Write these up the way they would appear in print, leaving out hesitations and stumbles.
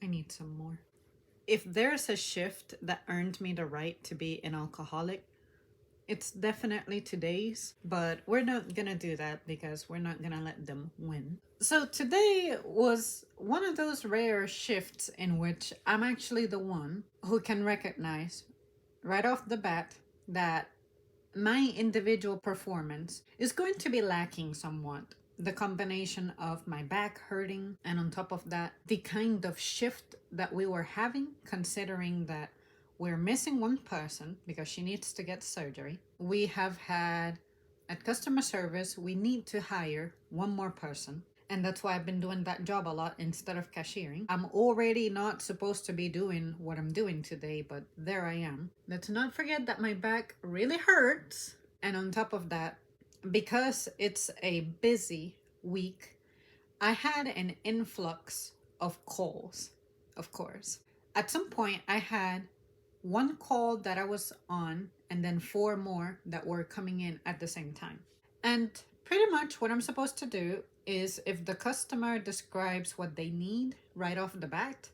I need some more. If there's a shift that earned me the right to be an alcoholic, it's definitely today's, but we're not gonna do that because we're not gonna let them win. So today was one of those rare shifts in which I'm actually the one who can recognize right off the bat that my individual performance is going to be lacking somewhat. The combination of my back hurting, and on top of that, the kind of shift that we were having, considering that we're missing one person because she needs to get surgery. We have had at customer service, we need to hire one more person. And that's why I've been doing that job a lot instead of cashiering. I'm already not supposed to be doing what I'm doing today, but there I am. Let's not forget that my back really hurts. And on top of that, because it's a busy week, I had an influx of calls, of course. At some point, I had one call that I was on, and then four more that were coming in at the same time. And pretty much what I'm supposed to do is if the customer describes what they need right off the bat,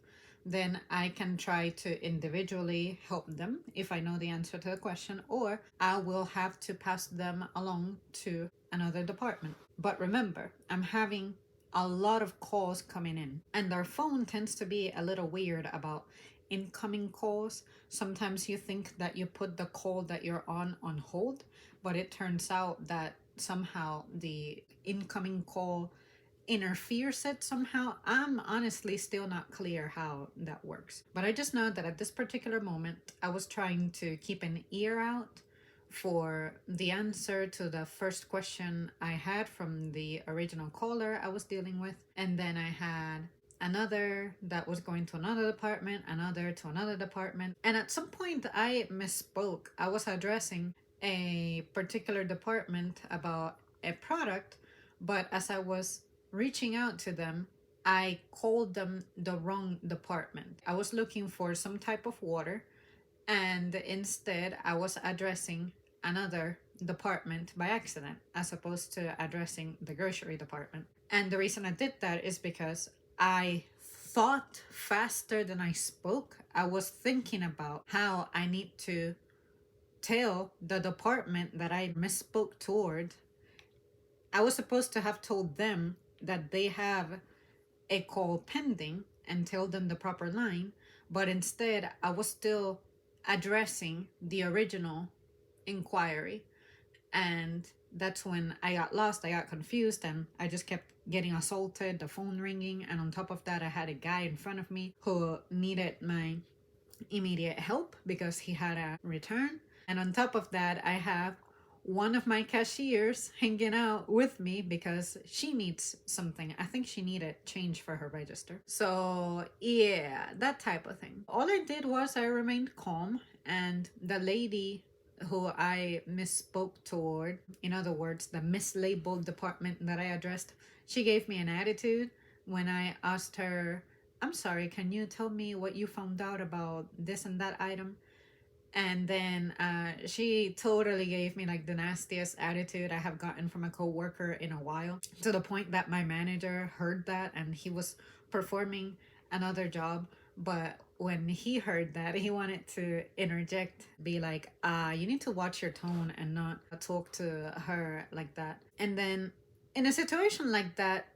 then I can try to individually help them if I know the answer to the question, or I will have to pass them along to another department. But remember, I'm having a lot of calls coming in, and our phone tends to be a little weird about incoming calls. Sometimes you think that you put the call that you're on hold, but it turns out that somehow the incoming call interferes it somehow. I'm honestly still not clear how that works. But I just know that at this particular moment, I was trying to keep an ear out for the answer to the first question I had from the original caller I was dealing with. And then I had another that was going to another department, another to another department. And at some point, I misspoke. I was addressing a particular department about a product, but as I was reaching out to them, I called them the wrong department. I was looking for some type of water, and instead I was addressing another department by accident as opposed to addressing the grocery department. And the reason I did that is because I thought faster than I spoke. I was thinking about how I need to tell the department that I misspoke toward. I was supposed to have told them that they have a call pending and tell them the proper line, but instead I was still addressing the original inquiry. And that's when I got lost, I got confused, and I just kept getting assaulted, the phone ringing, and on top of that, I had a guy in front of me who needed my immediate help because he had a return. And on top of that, I have one of my cashiers hanging out with me because she needs something. I think she needed change for her register. So yeah, that type of thing. All I did was I remained calm, and the lady who I misspoke toward, in other words, the mislabeled department that I addressed, she gave me an attitude when I asked her, I'm sorry, can you tell me what you found out about this and that item? And then she totally gave me like the nastiest attitude I have gotten from a coworker in a while, to the point that my manager heard that and he was performing another job. But when he heard that, he wanted to interject, be like, you need to watch your tone and not talk to her like that. And then in a situation like that,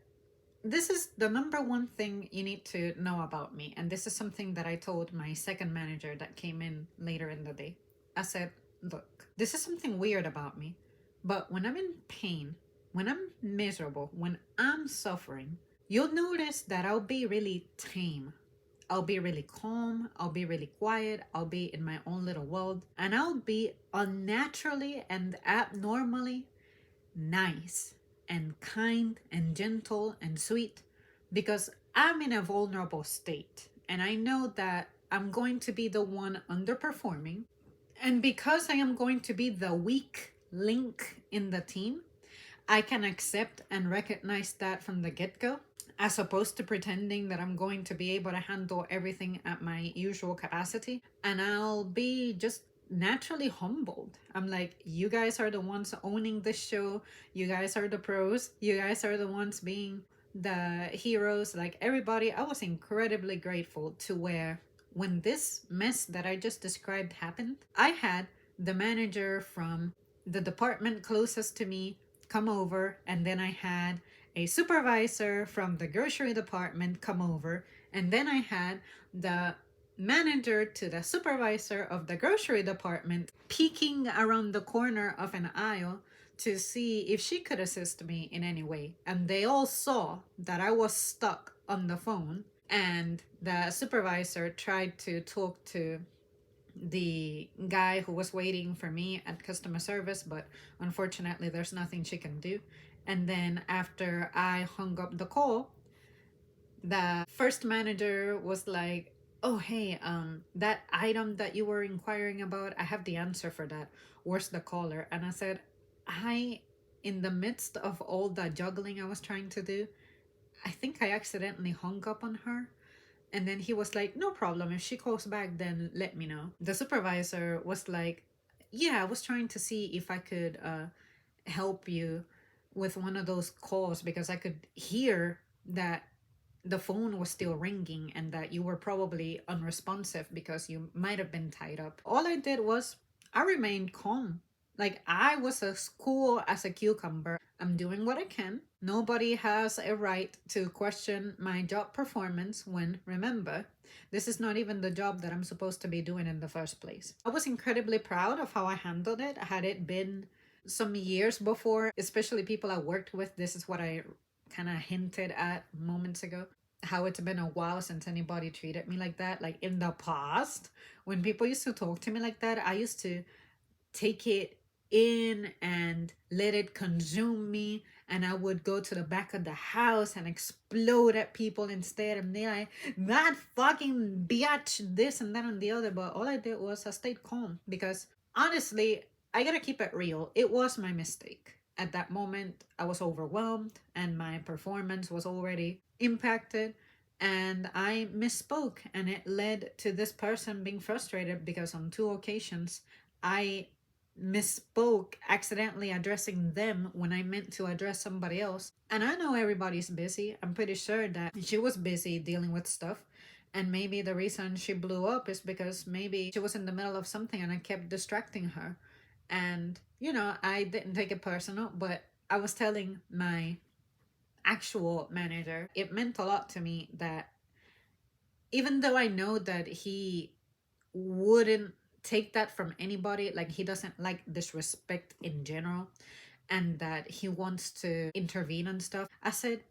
this is the number one thing you need to know about me. And this is something that I told my second manager that came in later in the day. I said, look, this is something weird about me, but when I'm in pain, when I'm miserable, when I'm suffering, you'll notice that I'll be really tame. I'll be really calm. I'll be really quiet. I'll be in my own little world. And I'll be unnaturally and abnormally nice and kind and gentle and sweet because I'm in a vulnerable state and I know that I'm going to be the one underperforming. And because I am going to be the weak link in the team, I can accept and recognize that from the get-go, as opposed to pretending that I'm going to be able to handle everything at my usual capacity. And I'll be just naturally humbled. I'm like, you guys are the ones owning this show. You guys are the pros. You guys are the ones being the heroes, like everybody. I was incredibly grateful to where when this mess that I just described happened, I had the manager from the department closest to me come over, and then I had a supervisor from the grocery department come over, and then I had the manager to the supervisor of the grocery department peeking around the corner of an aisle to see if she could assist me in any way. And they all saw that I was stuck on the phone, and the supervisor tried to talk to the guy who was waiting for me at customer service, but unfortunately, there's nothing she can do. And then after I hung up the call, the first manager was like, "Oh, hey, that item that you were inquiring about, I have the answer for that. Where's the caller?" And I said, "I, in the midst of all the juggling I was trying to do, I think I accidentally hung up on her." And then he was like, "No problem. If she calls back, then let me know." The supervisor was like, "Yeah, I was trying to see if I could help you with one of those calls because I could hear that the phone was still ringing and that you were probably unresponsive because you might have been tied up." All I did was I remained calm. Like I was as cool as a cucumber. I'm doing what I can. Nobody has a right to question my job performance when, remember, this is not even the job that I'm supposed to be doing in the first place. I was incredibly proud of how I handled it. Had it been some years before, especially people I worked with, this is what I kind of hinted at moments ago, how it's been a while since anybody treated me like that. Like in the past, when people used to talk to me like that, I used to take it in and let it consume me, and I would go to the back of the house and explode at people instead, and they're like, "That fucking bitch," this and that and the other. But all I did was I stayed calm because honestly, I gotta keep it real. It was my mistake. At that moment, I was overwhelmed and my performance was already impacted, and I misspoke, and it led to this person being frustrated because on two occasions I misspoke, accidentally addressing them when I meant to address somebody else. And I know everybody's busy. I'm pretty sure that she was busy dealing with stuff. And maybe the reason she blew up is because maybe she was in the middle of something and I kept distracting her. And, I didn't take it personal, but I was telling my actual manager, it meant a lot to me that even though I know that he wouldn't take that from anybody, like he doesn't like disrespect in general, and that he wants to intervene and stuff, I said,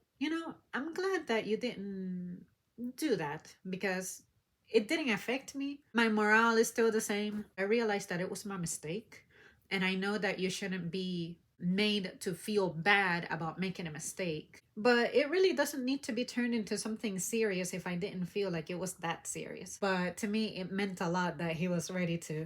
I'm glad that you didn't do that because it didn't affect me. My morale is still the same. I realized that it was my mistake, and I know that you shouldn't be made to feel bad about making a mistake, but it really doesn't need to be turned into something serious if I didn't feel like it was that serious. But to me, it meant a lot that he was ready to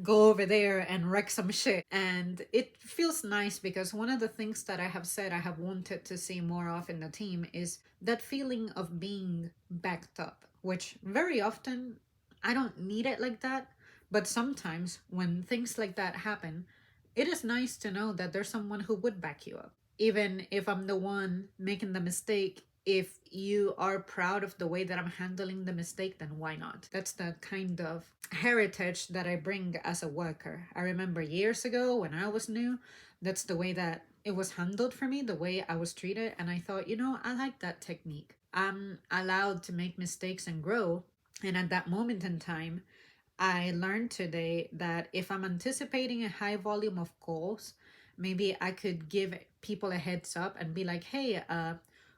go over there and wreck some shit. And it feels nice because one of the things that I have said I have wanted to see more of in the team is that feeling of being backed up, which very often I don't need it like that. But sometimes when things like that happen, it is nice to know that there's someone who would back you up. Even if I'm the one making the mistake, if you are proud of the way that I'm handling the mistake, then why not? That's the kind of heritage that I bring as a worker. I remember years ago when I was new, that's the way that it was handled for me, the way I was treated. And I thought, I like that technique. I'm allowed to make mistakes and grow. And at that moment in time, I learned today that if I'm anticipating a high volume of calls, maybe I could give people a heads up and be like, "Hey,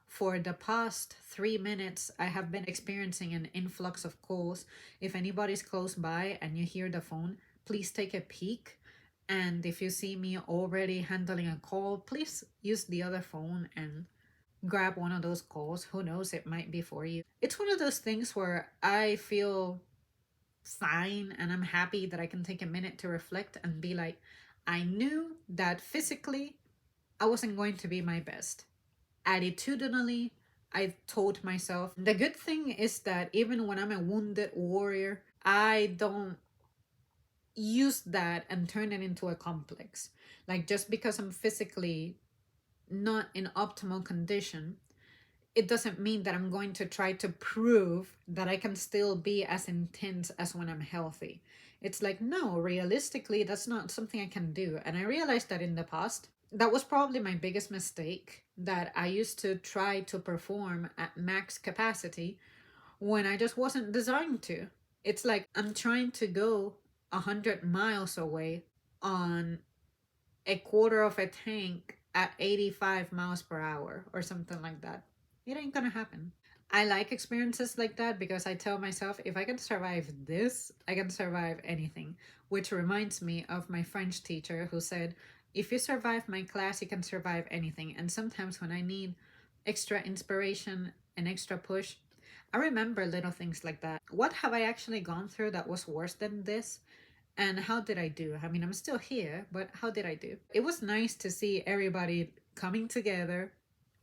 for the past 3 minutes, I have been experiencing an influx of calls. If anybody's close by and you hear the phone, please take a peek. And if you see me already handling a call, please use the other phone and grab one of those calls. Who knows, it might be for you." It's one of those things where I feel fine and I'm happy that I can take a minute to reflect and be like, I knew that physically I wasn't going to be my best. Attitudinally, I told myself the good thing is that even when I'm a wounded warrior, I don't use that and turn it into a complex. Like just because I'm physically not in optimal condition it doesn't mean that I'm going to try to prove that I can still be as intense as when I'm healthy. It's like, no, realistically, that's not something I can do. And I realized that in the past, that was probably my biggest mistake, that I used to try to perform at max capacity when I just wasn't designed to. It's like I'm trying to go 100 miles away on a quarter of a tank at 85 miles per hour or something like that. It ain't gonna happen. I like experiences like that because I tell myself if I can survive this, I can survive anything. Which reminds me of my French teacher who said, if you survive my class, you can survive anything. And sometimes when I need extra inspiration, an extra push, I remember little things like that. What have I actually gone through that was worse than this? And how did I do? I mean, I'm still here, but how did I do? It was nice to see everybody coming together.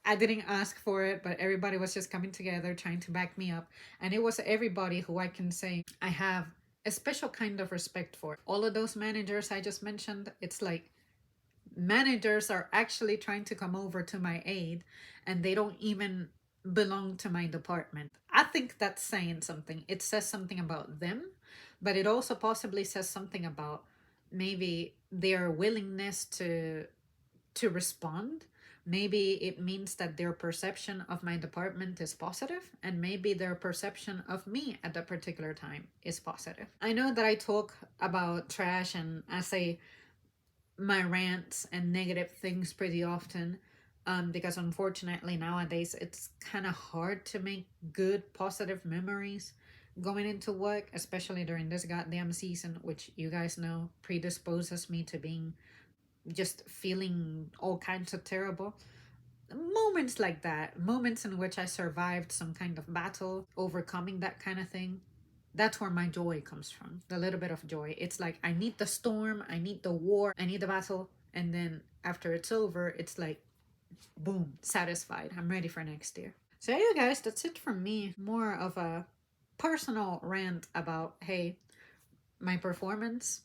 I didn't ask for it, but everybody was just coming together trying to back me up. And it was everybody who I can say I have a special kind of respect for. All of those managers I just mentioned, it's like managers are actually trying to come over to my aid and they don't even belong to my department. I think that's saying something. It says something about them, but it also possibly says something about maybe their willingness to respond. Maybe it means that their perception of my department is positive, and maybe their perception of me at that particular time is positive. I know that I talk about trash and I say my rants and negative things pretty often, because unfortunately nowadays it's kind of hard to make good positive memories going into work, especially during this goddamn season, which you guys know predisposes me to being just feeling all kinds of terrible. Moments like that, moments in which I survived some kind of battle, overcoming that kind of thing, that's where my joy comes from. The little bit of joy. It's like I need the storm, I need the war, I need the battle, and then after it's over, it's like boom, satisfied. I'm ready for next year. So yeah, guys, that's it from me. More of a personal rant about, hey, my performance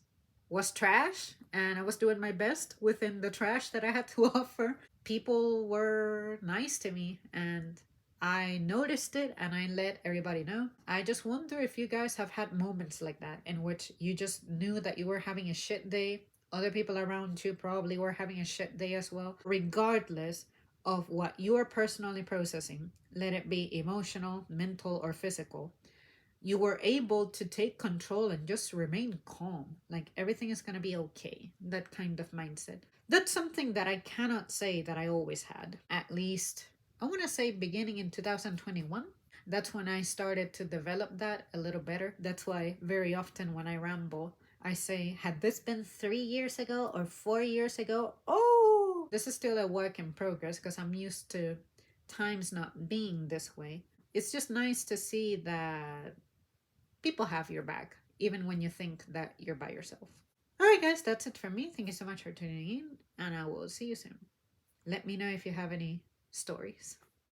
was trash and I was doing my best within the trash that I had to offer. People were nice to me and I noticed it and I let everybody know. I just wonder if you guys have had moments like that in which you just knew that you were having a shit day. Other people around you probably were having a shit day as well. Regardless of what you are personally processing, let it be emotional, mental, or physical, you were able to take control and just remain calm. Like everything is going to be okay. That kind of mindset. That's something that I cannot say that I always had. At least, I want to say beginning in 2021. That's when I started to develop that a little better. That's why very often when I ramble, I say, had this been 3 years ago or 4 years ago? Oh, this is still a work in progress because I'm used to times not being this way. It's just nice to see that people have your back, even when you think that you're by yourself. All right, guys, that's it from me. Thank you so much for tuning in, and I will see you soon. Let me know if you have any stories.